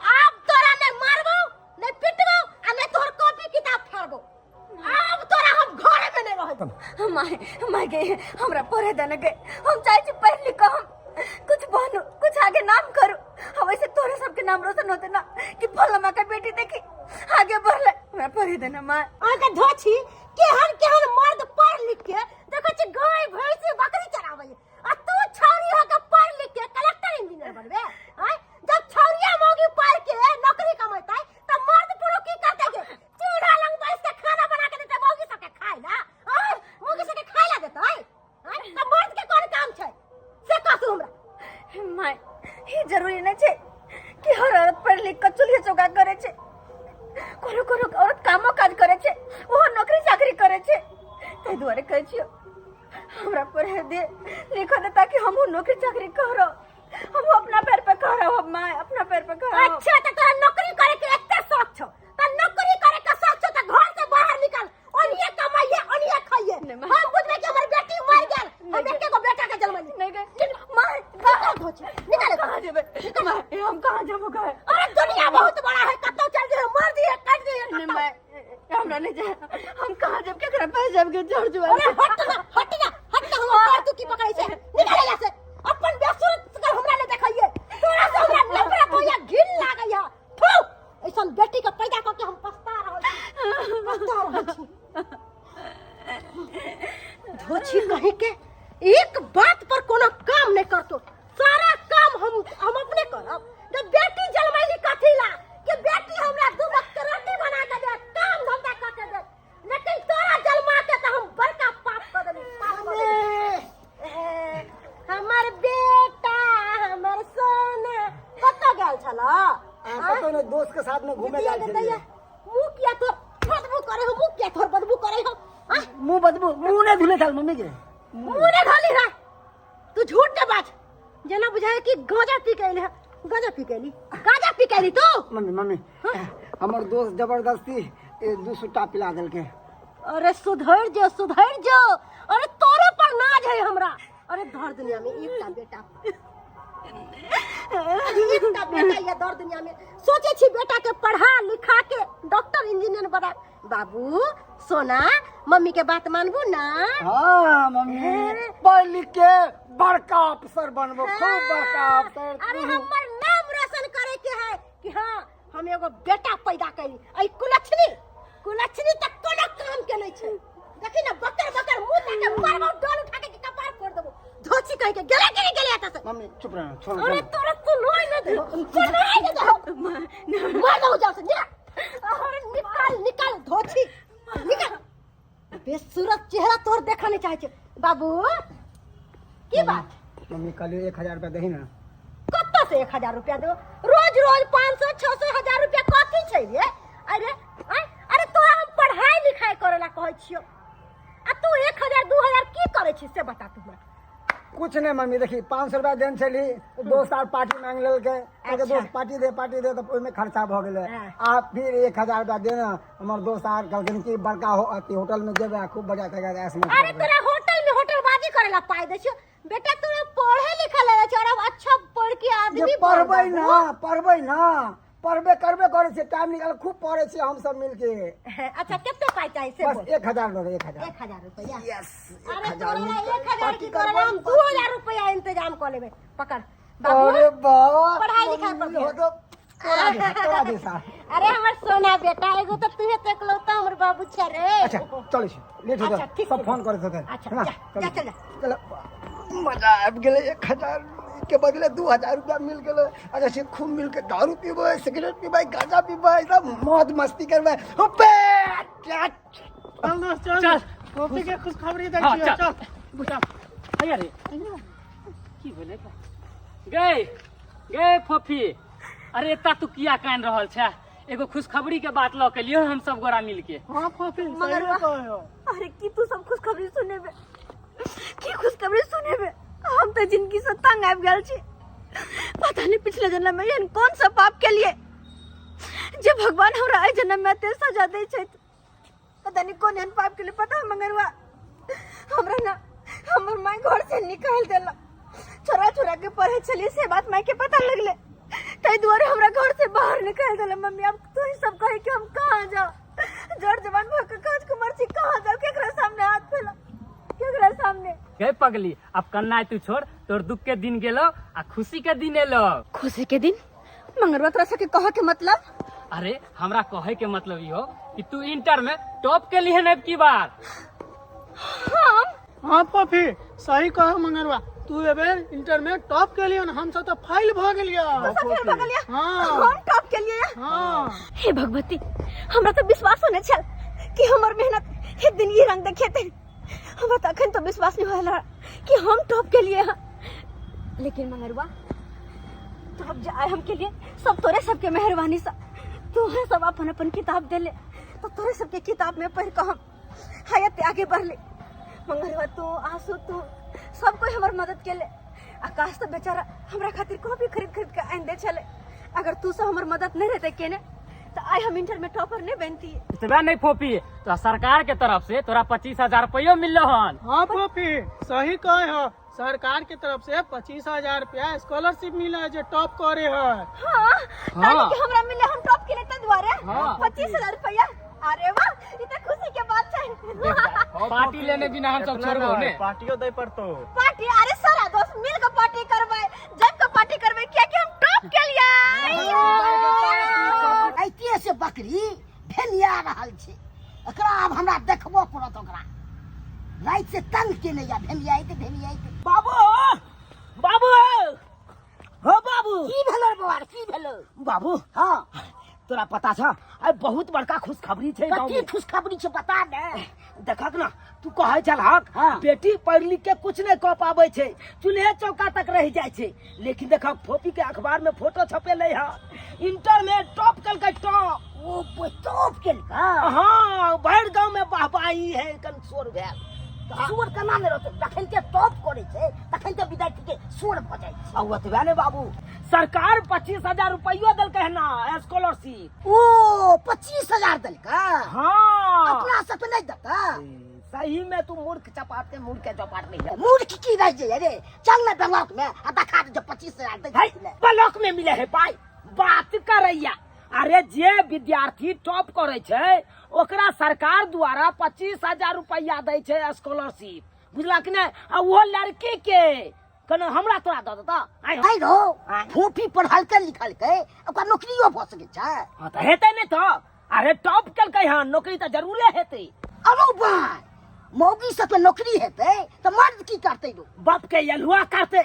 Speaker 2: अब तोरा नहीं मारबो, नहीं पिटबो आ नहीं तोहर कॉपी किताब फाड़बो। अब तोरा हम घरे में नहीं रहब।
Speaker 1: माय के हमरा पढ़े देने के हम चाहे छी पढ़ लिख हम कुछ बनू, कुछ आगे नाम करू। हम ऐसे तोरे सबके नाम रोशन होते ना कि फलमा का बेटी देखी आगे बढ़ले। हमरा पढ़े देना मां।
Speaker 3: आगे धोछी केहन केहन मर्द पढ़ लिख के देखै छी गाय भैंस बकरी चराबै, आ तू छौरी हो के पढ़ लिख के कलेक्टर इंजीनियर बनबे। हैं जब छौरिया मौगी पढ़ के नौकरी कमातै त मर्द पुरुष की करतै गे? चूल्हा लंग बैस के खाना बना के देतै मौगी सबके खाय ला। हैं मौगी सबके खाय ला देतै? हैं त मर्द के कोन काम छै से कहू हमरा।
Speaker 1: माय ये जरूरी नहीं छे कि हर औरत पढ़ लिख के चूल्हे चौका करे छे। कोनो कोनो औरत कामो काज करे छे, वो नौकरी चाकरी करे छे। तै दुआरे कहै छियो हमरा पढ़े दे लिखो दे ताकि हमहू नौकरी चाकरी करो, हम अपना पैर पे खड़ा हो। माय अपना पैर पे खड़ा हो।
Speaker 3: अच्छा त तोरा नौकरी करे के एते शौक छौ त नौकरी करे के शौक छौ त घर से बाहर निकल, ओनिए कमाइए ओनिए खाइए। हम बुझबै कि हमर बेटी मर गेल, हम एके गो बेटा के जन्म दी।
Speaker 1: नहीं गए माय
Speaker 3: निकल धोछी निकल।
Speaker 1: कहां जेबे? माय हम कहां जाबो? गए
Speaker 3: अरे दुनिया बहुत बड़ा है, कतौ चल जे मर दिए काट दिए।
Speaker 1: नहीं माय हमरा नहीं जाए, हम कहां जब केकरा पास जब के जड़ जुआ।
Speaker 3: अरे हट ना हट ना हट ना, हम पर तू की पकड़ै छै? निकल यहां से, अपन बेसुरत कर हमरा ने देखैये। तोरा से हमरा नफरत होया, घिन लागैया। थू ऐसन बेटी के पैदा क के हम पछता रहल छी। धोछी कहि के एक बात पर कोनो काम नहीं करतो, सारा काम हम अपने करब। जब बेटी जन्मैली कथी ला कि बेटी हमरा दू वक्त रोटी बना के दे, काम धंधा
Speaker 4: के साथ में घूमे
Speaker 3: बिटिया
Speaker 4: जाए
Speaker 3: के दैया मुंह किया तो बदबू करे हो, मुंह किया तो बदबू करे हो। आ
Speaker 4: मुंह बदबू मुंह नहीं धुले चल मम्मी के
Speaker 3: मुंह ने ढाली रा तू झूठ के बात जना बुझाए कि गांजा पी के है, गांजा पी के ली, गांजा पी के ली तू।
Speaker 4: मम्मी मम्मी हमर दोस्त जबरदस्ती 200 टा पिला देल के।
Speaker 3: अरे सुधर जो, सुधर जो। अरे तोरे पर नाज है हमरा। अरे धर दुनिया में एकटा बेटा, एकटा बेटा ये दर दुनिया में सोचे छी बेटा के पढ़ा लिखा के डॉक्टर इंजीनियर बना। बाबू सोना मम्मी के बात मानबू ना।
Speaker 4: हाँ मम्मी पढ़ लिख के बड़का अफसर बनबो, खूब बड़का अफसर।
Speaker 3: अरे हमर नाम रोशन करे के है कि हाँ हम एगो बेटा पैदा करी। आई कुलछनी कुलछनी तक कोनो काम के नहीं छै। देखी ना बकर बकर मुंह के मारबो, डोल उठा के कपार फोड़ देबो, धोची कह के गेले के नहीं गेले आता से।
Speaker 4: मम्मी चुप रह, छोड़
Speaker 3: अरे तोरा तू लोई न दे, नहीं दे दो मार दो जाओ से निकल। अरे निकाल निकाल धोची निकाल। बेसुरत चेहरा तोर देखा नहीं चाहे छे। बाबू की बात
Speaker 4: मम्मी कल 1000 रुपया दही ना।
Speaker 3: कत्ता से 1000 रुपया दो? रोज रोज 500 600 1000 रुपया कथी छै रे? अरे अरे तोरा हम पढ़ाई लिखाई करेला कहै छियो आ तू 1000 2000 की करे छी से बता तू हमरा।
Speaker 4: कुछ नहीं मम्मी देखी 500 रुपया देन चली, दोस्त आर पार्टी मांग लेल के। अगर दोस्त पार्टी दे तो ओय में खर्चा भ गेले। आप फिर 1000 रुपया देना। हमर दोस्त आर कहलखिन कि बड़का होटल में जेबे, खूब बढ़िया तरीका ऐसे में।
Speaker 3: अरे तोरा होटल में होटलबाजी करेला पाई दे छियो बेटा। तोरा पढ़े लिखल है और अब अच्छा पढ़ के आदमी
Speaker 4: पढ़बै ना पढ़बे करबे करे छे, टाइम निकाल खूब पढ़े छे हम सब मिलके।
Speaker 3: अच्छा कितना पाई चाहिए से
Speaker 4: बस
Speaker 3: बोल।
Speaker 4: 1000 दे 1000
Speaker 3: 1000 रुपया।
Speaker 4: यस
Speaker 3: अरे तोरा 1000 की तोरा हम 2000 रुपया इंतजाम कर लेबे। पकड़ बाबू
Speaker 4: अरे बाबा
Speaker 3: पढ़ाई लिखाई पर
Speaker 4: हो तो तोरा दे सा।
Speaker 3: अरे हमर सोना बेटा एगो तो तुहे तक लौता हमर बाबू छ रे।
Speaker 4: अच्छा चल लेट हो
Speaker 3: अच्छा,
Speaker 4: जा,
Speaker 3: ठीक
Speaker 4: सब
Speaker 3: है।
Speaker 4: फोन करे थे।
Speaker 3: अच्छा,
Speaker 4: है ना?
Speaker 3: जा, चल,
Speaker 4: चल मजा आबि गेले। 1000 के बदले 2000 रुपया मिल गेले। अच्छा से खूब मिल के दारू पीबै, सिगरेट पीबै, गांजा पीबै, सब मौज मस्ती करबै। ओबे
Speaker 6: चल
Speaker 7: कॉफी के खुशखबरी दै
Speaker 6: हाँ,
Speaker 7: छियै।
Speaker 6: चल।
Speaker 7: चल
Speaker 6: अरे की भेलै गए गए फफी। अरे एता तू किया कान रहल छै? एगो खुशखबरी के बात लऽ के लियो हम सब गोरा मिल के।
Speaker 7: हां कॉफी सही
Speaker 1: मगरवा।
Speaker 7: कहयो।
Speaker 1: अरे की तू सब खुशखबरी सुनेबे, की खुशखबरी सुनेबे? हम तो जिंदगी से तंग आबि गेल छी। पता नहीं पिछले जन्म में एहन कौन सा पाप के लिए जे भगवान हमरा एहि जन्म में एते सजा दै छै। पता नहीं कौन एहन पाप के लिए। पता है मंगरवा हमरा ना हमर माय घर से निकाल देला। छोरा छोरा के पढ़े चली से बात माय के पता लगले, तै दुआरे हमरा घर से बाहर निकाल देला। मम्मी अब तू ही सब कहे कि हम कहाँ जाओ? जड़ जवान भर के काज कुमार छी कहाँ जाओ? केकरा सामने हाथ फैला, केकरा सामने?
Speaker 6: गए पगली अब कन्ना तू छोड़, तोर दुख के दिन गेलो आ खुशी के दिन एलो।
Speaker 1: खुशी के दिन मंगरवा तोरा सबके कह के मतलब?
Speaker 6: अरे हमरा कहे के मतलब ई हो कि तू इंटर में टॉप के लिए अब की बार।
Speaker 7: हां कॉफी सही कह मंगरवा। तू एबे इंटर में टॉप के लिए हम सब तो फेल भ गेलिया।
Speaker 1: फिर बगलिया
Speaker 7: हाँ।
Speaker 1: हम टॉप के लिए।
Speaker 7: हां
Speaker 1: हे भगवती हमरा तो विश्वास होने छल कि हमर मेहनत एक दिन ये रंग देखेते। हमरा तो अखन तो विश्वास नहीं होला कि हम टॉप के लिए हैं। लेकिन मंगरवा टॉप जो आए हम के लिए सब तोरे सबके मेहरबानी से। तोहरे सब अपन अपन किताब देले तो तोरे सबके किताब में पढ़ के हम हयत आगे बढ़ले। मंगरवा तू आंसू तू सब कोई हमर मदद के ले। आकाश तो बेचारा हमरा खातिर कॉपी खरीद खरीद के आन दे चले। अगर तू सब हमर मदद नहीं रहते केने तो आई हम इंटर में टॉपर नहीं बनती।
Speaker 6: इतना नहीं फोपी तो सरकार के तरफ से तोरा 25,000 रुपया मिल हन।
Speaker 7: हां कॉफी सही कह हो। सरकार के तरफ से 25,000 रुपया स्कॉलरशिप मिला है जो टॉप करे है।
Speaker 1: हाँ, ताकि कि हमरा मिले हम टॉप के लिए ते द्वारे 25,000 रुपया। अरे वाह ये तो खुशी के बात है।
Speaker 6: पार्टी लेने बिना हम सब छोड़बो ने।
Speaker 7: पार्टियो दे पड़तो।
Speaker 1: पार्टी अरे सारा दोस्त मिल के पार्टी करबै, जम के पार्टी करबै क्या कि हम टॉप के लिए।
Speaker 3: ऐतिए से बकरी भेलिया रहल छै। एकरा अब हमरा देखबो पड़त। ओकरा रात से तंग के नहीं या भेलिया
Speaker 5: बाबू बाबू हो बाबू
Speaker 3: की भेलो बवार की भेलो?
Speaker 5: बाबू
Speaker 3: हां
Speaker 5: तोरा पता छ आई बहुत बड़का खुशखबरी छै गांव
Speaker 3: कथी
Speaker 5: में।
Speaker 3: खुशखबरी छै बता दे।
Speaker 5: देखक ना तू कहे छलहक
Speaker 4: हाँ।
Speaker 5: बेटी पढ़ लिख के कुछ नहीं कह पावे छे, चूल्हे चौका तक रह जाए छे। लेकिन देखा फोपी के अखबार में फोटो छपेले है, इंटर में टॉप कल के टॉप।
Speaker 3: ओ टॉप के का
Speaker 5: हाँ, भर गांव में वाहवाही है, कन शोर भेल।
Speaker 3: सुअर कना में रहते तखन के टॉप करे छे, तखन के विद्यार्थी के सुअर भ जाय छै।
Speaker 5: और ओतबे ने बाबू, सरकार 25,000 रुपया दल के ना स्कॉलरशिप।
Speaker 3: ओ 25,000 दल का
Speaker 5: हाँ,
Speaker 3: अपना सब नहीं देता।
Speaker 5: सही में तू मूर्ख चपाट के नहीं है।
Speaker 3: मूर्ख की रह जाए रे, चल ना ब्लॉक में आ दिखा दे 25,000 दे
Speaker 5: भाई ब्लॉक में मिले है पाई, बात करैया। अरे जे विद्यार्थी टॉप करे छे ओकरा सरकार द्वारा 25,000 रुपया दे छे स्कॉलरशिप, बुझला कि नहीं? आ वो लड़की के कने हमरा तोरा दे देता।
Speaker 3: आई रो फोफी पढ़ल के लिखल के ओकरा नौकरियो भ सके छै।
Speaker 5: हाँ तो हेते नहीं तो, अरे टॉप कल के यहाँ नौकरी तो जरूरे हेते।
Speaker 3: अरो भाई मौगी सब के नौकरी हेते तो मर्द की करते रो?
Speaker 5: बाप के अलहुआ करते,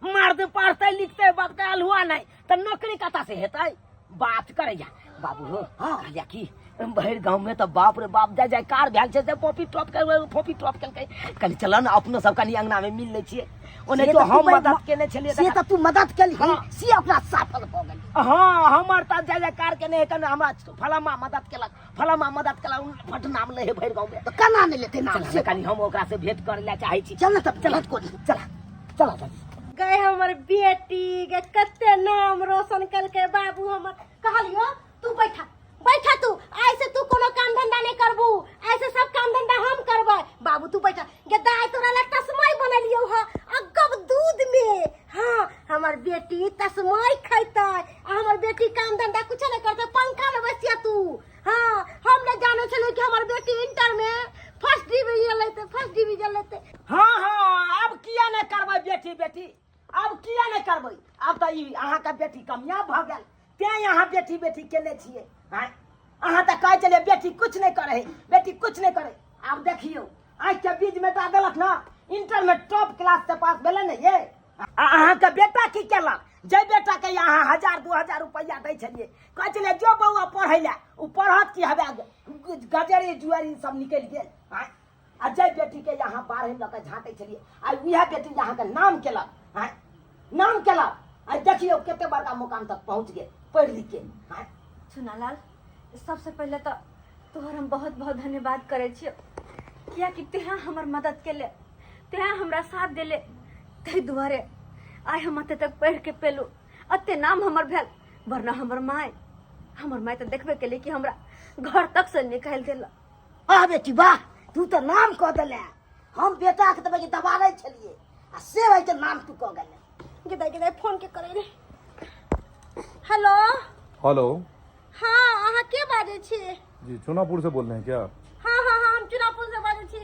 Speaker 5: मर्द पढ़ते लिखते, बाप के अलहुआ नहीं तो नौकरी कता से हेते? बात करैया बाबू हो। हाँ कहलिया कि भर गांव में तो बाप रे बाप जाय कार भेल छे, फोफी टॉप के कल चल ना अपनो सब कनी अंगना में मिल ले छिए। ओने तो हम मदद केने छलिए
Speaker 3: से तो तू मदद केली
Speaker 5: हाँ।
Speaker 3: से ओकरा सफल भ गेली।
Speaker 5: हाँ, हमर त जाय कार केने है, कने हमरा फलामा मदद केलक फट नाम ले है भर गांव में।
Speaker 3: तो कना नहीं लेते नाम
Speaker 5: चल
Speaker 3: से?
Speaker 5: कनी हम ओकरा से भेंट करे ला चाहे छी।
Speaker 3: चल ना तब चल को
Speaker 5: चला
Speaker 2: गए हमर बेटी के कते नाम रोशन कल के बाबू हमर। कहलियो तू बैठा तू ऐसे तू कोनो काम धंधा नहीं करबू, ऐसे सब काम धंधा हम करबै। बाबू तू बैठा के दाई तोरा ला तस्मै बनलियो ह अगब दूध में। हाँ हमर बेटी तस्मै खैतै, हमर बेटी काम धंधा कुछ नहीं करते, पंखा में बैसिया तू। हाँ हम न जाने छलिए कि हमर बेटी इंटर में फर्स्ट डिवीजन लेते।
Speaker 5: हाँ, अब किया नहीं करबै बेटी, अब किया नहीं करबै? अब तो अहाँ का बेटी कामयाब भ गेल, ते यहाँ बेटी केने छिए। अहाँ तो कहे चले बेटी कुछ नहीं करे। अब देखियो आँख के बीज में टा देलक ना, इंटर में टॉप क्लास से पास भेले न ये। अहाँ का बेटा की केलक? जे बेटा के यहाँ 1,000-2,000 रुपया दे छलिए, कहे चले जो बउआ पढ़े ला, उ पढ़त की हवे गजरी जुआरी सब निकल गेल। आ जे बेटी के यहाँ 12 लके झाँटे छलिए, आ वह बेटी यहाँ के नाम केलक। आ देखियो केते बड़का मुकाम तक पहुँच गए पढ़ लिख के।
Speaker 1: सुनालाल, सबसे पहले तो तोहर हम बहुत बहुत धन्यवाद करे छियो, किया कि तेहा हमर मदद के ले, तेहा हमरा साथ देले, ते दुआरे आइ हम अते तक पढ़ के पेलू, अते नाम हमर भेल। वरना हमर माय तो देखबे केले कि हमरा घर तक से निकाल देला।
Speaker 3: आ बेटी वाह, तू तो नाम कह देले। हम बेटा के तबे दबारे छलिए आ से भाई के नाम तू कह गेले।
Speaker 2: गिदाई फोन के करे रे। हेलो हाँ अहाँ के बाजे छी?
Speaker 8: जी चुनापुर से बोल रहे हैं क्या?
Speaker 2: हाँ हम चुनापुर से बाजे छी।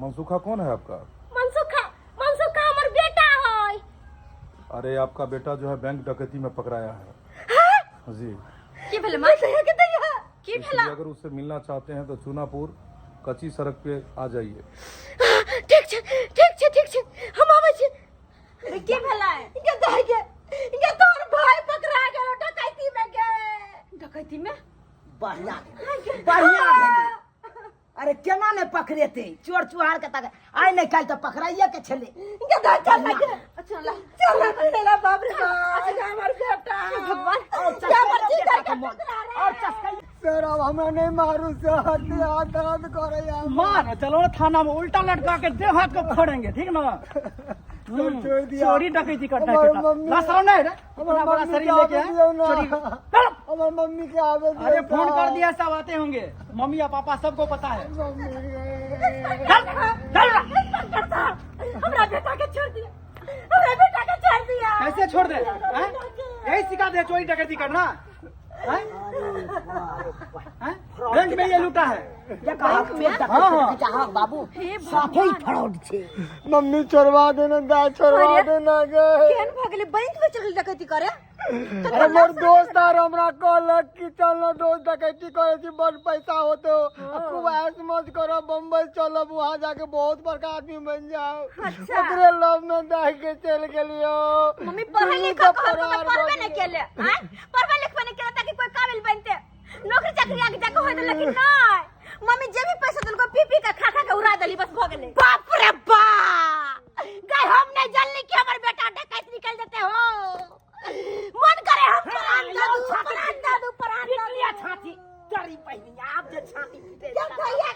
Speaker 8: मनसुखा कौन है आपका?
Speaker 2: मनसुखा हमर बेटा है।
Speaker 8: अरे आपका बेटा जो है बैंक डकैती में पकड़ाया है।
Speaker 2: हाँ?
Speaker 8: जी
Speaker 1: की भेले मां? की भेला?
Speaker 8: अगर उससे मिलना चाहते हैं तो चुनापुर कच्ची सड़क पे आ जाइए।
Speaker 2: ठीक छे हम आवे छी।
Speaker 1: की भेला?
Speaker 2: इनके तोर भाई पकड़ा गेलो डकैती में।
Speaker 5: बढ़िया भेलै। अरे केना नहीं पकड़ेते? चोर चुहार के तक आइ नहीं कल तो पकड़ाइए के छले।
Speaker 2: चल बाप रे बाप, हमर बेटा
Speaker 1: भगवान
Speaker 5: और चस्का
Speaker 4: सर अब हमरा नहीं मारू सर, दर्द करे यार।
Speaker 7: मार चलो थाना में उल्टा लटका के देह हाथ को फोड़ेंगे, ठीक ना?
Speaker 4: छोड़ दिया।
Speaker 7: चोरी डकैती करता है
Speaker 4: हमारी
Speaker 7: बेटा।
Speaker 4: मम्मी-
Speaker 7: रास्ता नहीं रे,
Speaker 4: हमारी
Speaker 7: इतना बड़ा
Speaker 4: मम्मी
Speaker 7: शरीर
Speaker 4: के
Speaker 7: लेके
Speaker 4: आवे दियो ना।
Speaker 7: चोरी।
Speaker 4: हमारी मम्मी के आवे दियो
Speaker 7: अरे फोन
Speaker 4: ना।
Speaker 7: कर दिया, सब आते होंगे, मम्मी या पापा सबको पता है।
Speaker 2: हमरा बेटा के छोड़ दिया।
Speaker 7: कैसे छोड़ दे? हैं? यही सिखा दे चोरी डकैती करना? हैं? हैं? बैंक में ये लूटा है।
Speaker 5: हाँ बाबू
Speaker 3: साफे फ्रॉड छे।
Speaker 4: मम्मी छोड़वा देना, दाई छोड़वा देना गए।
Speaker 2: केन भगले बैंक में चल डकैती करे?
Speaker 4: अरे मोर दोस्त आर हमरा कहलक कि चलो दोस्त डकैती करे छी, बड़ पैसा होतो, खूब ऐश मौज करो, बम्बई चलो, वहाँ जाके बहुत बड़का आदमी बन जाओ। ओकरे लव में दाई के चल गेलियो।
Speaker 2: मम्मी पढ़े लिखा पढ़बे नहीं केले, हैं? पढ़बे लिखबे नहीं केले ताकि कोई काबिल बनते, नौकरी चाकरी आगे जाके होय लेकिन नहीं
Speaker 3: मम्मी जे भी पैसा तुमको पी पी के खा खा के उड़ा देली बस भ गेले।
Speaker 2: बाप रे बाप गए हम नहीं जानली कि हमारे बेटा डकैत निकल देते हो। मन करे हम प्राण दे दूं
Speaker 5: छाती डरी पहनी आप जे छाती पीटे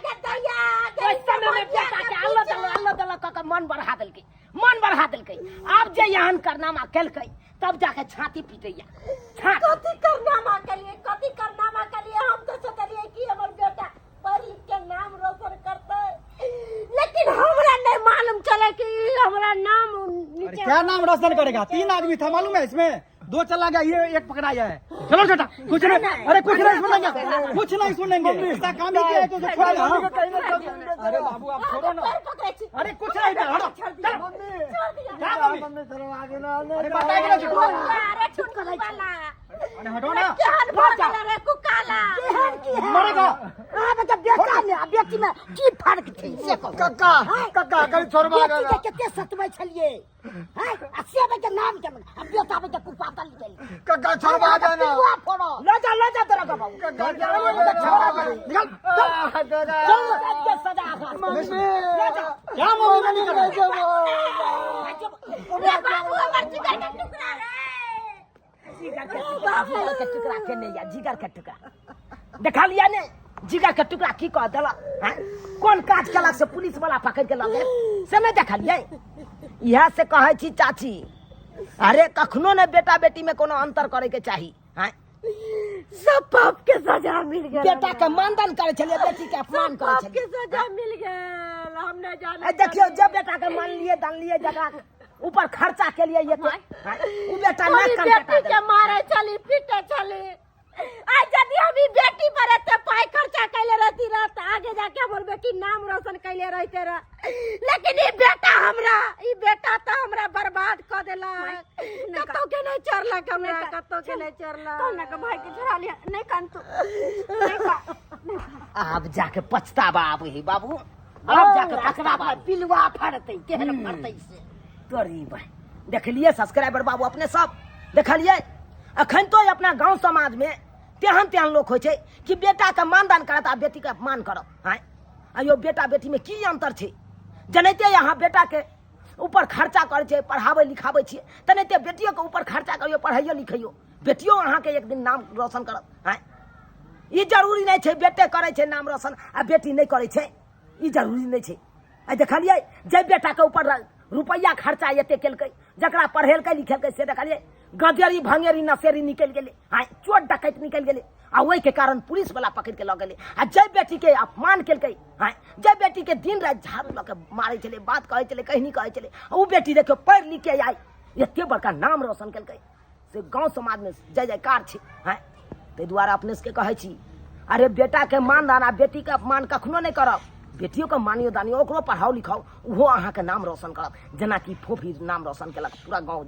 Speaker 2: के दैया
Speaker 5: ओइ समय में बेटा के अल्लाह दल्ला का मन बढ़ा देलकै आप जे यहां करनामा केलकै तब जाके छाती पीटैया
Speaker 2: कथी करनामा के लिए हम तो सोचलिए कि हमर बेटा पढ़ लिख के नाम रोशन करते, लेकिन हमरा नहीं मालूम चले कि हमरा नाम
Speaker 7: अरे क्या नाम रोशन करेगा? 3 आदमी था मालूम है इसमें, 2 चला गया, ये 1 पकड़ाया है। चलो बेटा कुछ नहीं, अरे कुछ नहीं सुनेंगे ऐसा काम ही किया है तो छोड़ दो। अरे बाबू आप छोड़ो ना, अरे कुछ नहीं अरे हटो ना, मरेगा
Speaker 2: बेटी में की फर्क थी से
Speaker 4: कक्का कहीं छोड़वा देना।
Speaker 2: कितने सतवे छलिए हैं 80 में के नाम के अब बेटा में के कुपातल निकल
Speaker 4: कक्का छोड़वा देना।
Speaker 2: फोड़ो
Speaker 5: ले जा तेरा का बाबू
Speaker 7: क्या मम्मी नहीं कर
Speaker 2: बाबू हमार जिगर का टुकड़ा
Speaker 5: टुकड़ा के नहीं या जिगर के टुकड़ा देखा लिया ने जिगर के टुकड़ा की कह देला हैं कौन काज कलक से पुलिस वाला पकड़ के लगे से नहीं देखा लिया। यह से कहे छी चाची अरे कखनो ने बेटा बेटी में कोनो अंतर करे के चाहिए हैं
Speaker 2: सब पाप के सजा मिल गया,
Speaker 5: बेटा के मानदान करे छले बेटी के अपमान करे
Speaker 2: पाप के
Speaker 5: छले
Speaker 2: सजा मिल गया। हम न जाने
Speaker 5: देखियो जब बेटा के मान लिए दान लिए जगह ऊपर खर्चा के लिए ये तो वो बेटा ना
Speaker 2: हमारी
Speaker 5: काम
Speaker 2: बेटी के मारे चली पीटे चली आज यदि हम ई बेटी पर एते पाई खर्चा कैले रहती रहत आगे जाके हमर बेटी नाम रोशन कैले रहते रह, लेकिन ई बेटा तो हमरा बर्बाद कर देला। कतो के नहीं चरला हमरा, कतो के नहीं चरला
Speaker 1: कौन का भाई के झरा लिया नहीं कान तू
Speaker 5: अब जाके पछतावा आब ही बाबू अब जाके पछतावा
Speaker 2: पिलवा फड़ते केहन फड़ते से
Speaker 5: तोरी भाई देख लिए सब्सक्राइबर बाबू अपने सब देख लिए अखन तो अपना गांव समाज में तेहन लोग हो छे कि बेटा का मानदान करत आ बेटी का अपमान करत हैं आयो बेटा बेटी में की अंतर छे जनैते यहाँ बेटा के ऊपर खर्चा करे छे पढ़ावे लिखावे छे तनैते बेटियों के ऊपर खर्चा करियो पढ़ाइयो लिखाइयो बेटियों अहाँ के एक दिन नाम रोशन करत हैं ई जरूरी नहीं छे बेटे करे छे नाम रोशन आ बेटी नहीं करे छे ई जरूरी नहीं छे आ देखलिए जे बेटा के ऊपर रुपया खर्चा एते केलकै जकरा पढ़ेलकै लिखेलकै से देखलिए गजरी भंगेरी नसेरी निकल गेले हाँ चोट डकैत निकल गेले आ वही के कारण पुलिस वाला पकड़ के लग गेले आ जय बेटी के अपमान केलकै हाँ जय बेटी के दिन रात झाड़ू लग के मारे चले बात कहे चले कहीं नहीं कहे चले वो बेटी देखियो पढ़ लिख के आई एते बड़का नाम रोशन केलकै से गाँव समाज में जय जयकार छै हाँ ताहि दुआरे अपने से कहे छी अरे बेटा के मान दान आ बेटी के अपमान कखनो नहीं करब बेटियों का मानियो दानियो ओकरो पढ़ाओ लिखाओ वो अहाँ के नाम रोशन करब जेना कि फोफी नाम रोशन केलक पूरा गाँव